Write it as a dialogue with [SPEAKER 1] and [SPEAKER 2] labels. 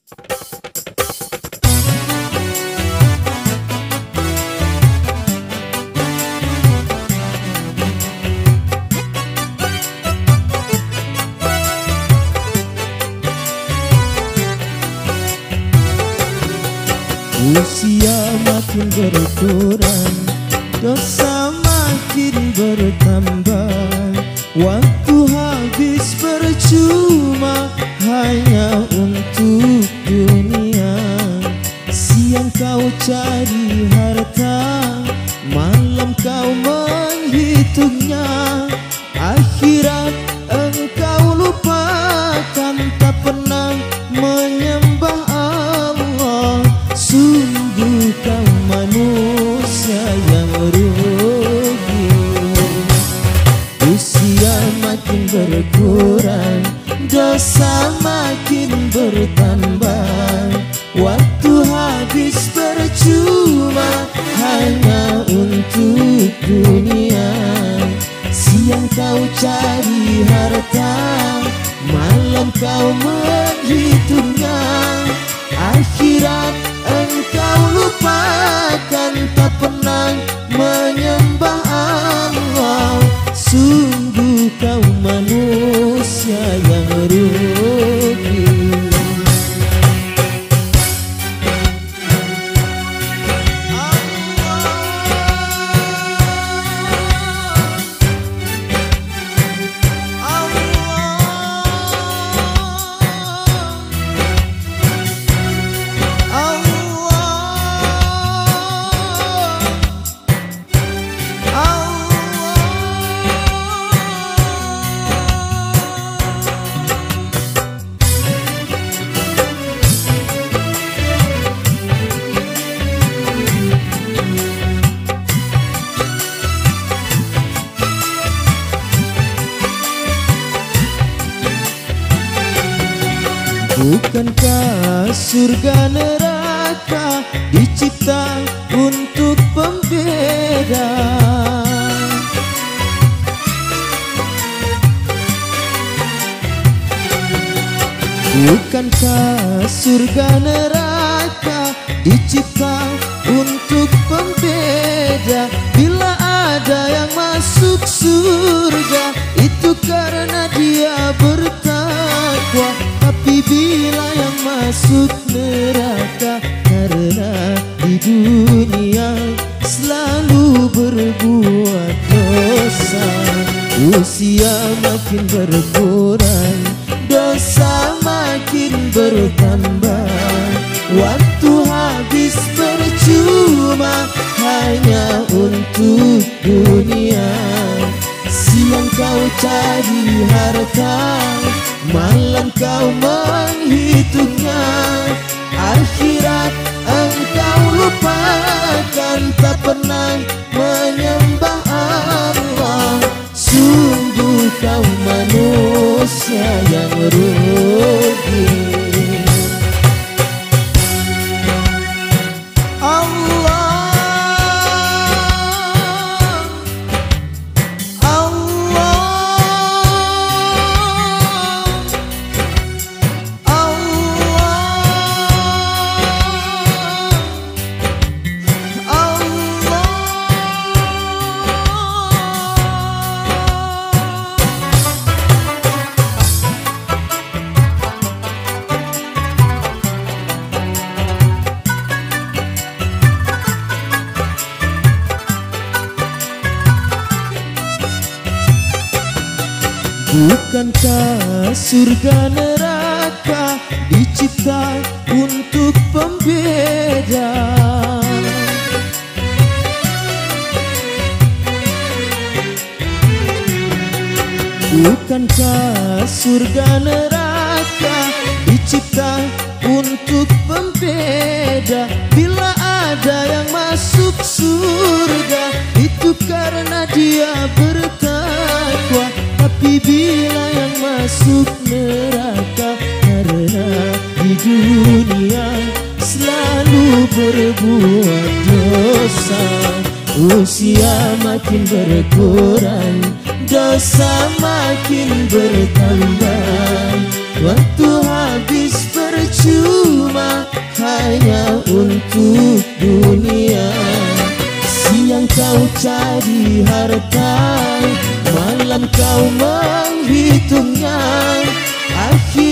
[SPEAKER 1] Usia makin berkurang, dosa makin bertambah, waktu habis percuma hanya untuk dunia. Siang kau cari harta, malam kau menghitungnya, akhirat engkau lupakan, tak pernah menyembah Allah. Sungguh kau manusia yang rugi. Usia makin berkurang, dosa makin bertambah, waktu habis percuma hanya untuk dunia. Siang kau cari harta, malam kau menghitungnya, akhirat engkau lupakan, tak pernah menyembah Allah. Sungguh kau manusia yang rugi. Bukankah surga neraka dicipta untuk pembeda? Bukankah surga neraka dicipta untuk pembeda? Bila ada yang masuk surga, itu karena dia bertakwa. Tapi bila yang masuk neraka, karena di dunia selalu berbuat dosa. Usia makin berkurang, dosa makin bertambah, waktu habis percuma hanya untuk dunia. Siang kau cari harta, malam kau menghitungnya, akhirat engkau lupakan, tak pernah menyembah Allah. Sungguh kau manusia yang rugi. Bukankah surga neraka dicipta untuk pembeda? Bukankah surga neraka dicipta untuk pembeda? Bila ada yang masuk surga, itu karena dia bertakwa. Tapi bila yang masuk neraka, karena di dunia selalu berbuat dosa. Usia makin berkurang, dosa makin bertambah, waktu habis percuma untuk dunia. Siang kau cari harta, malam kau menghitungnya. Akhir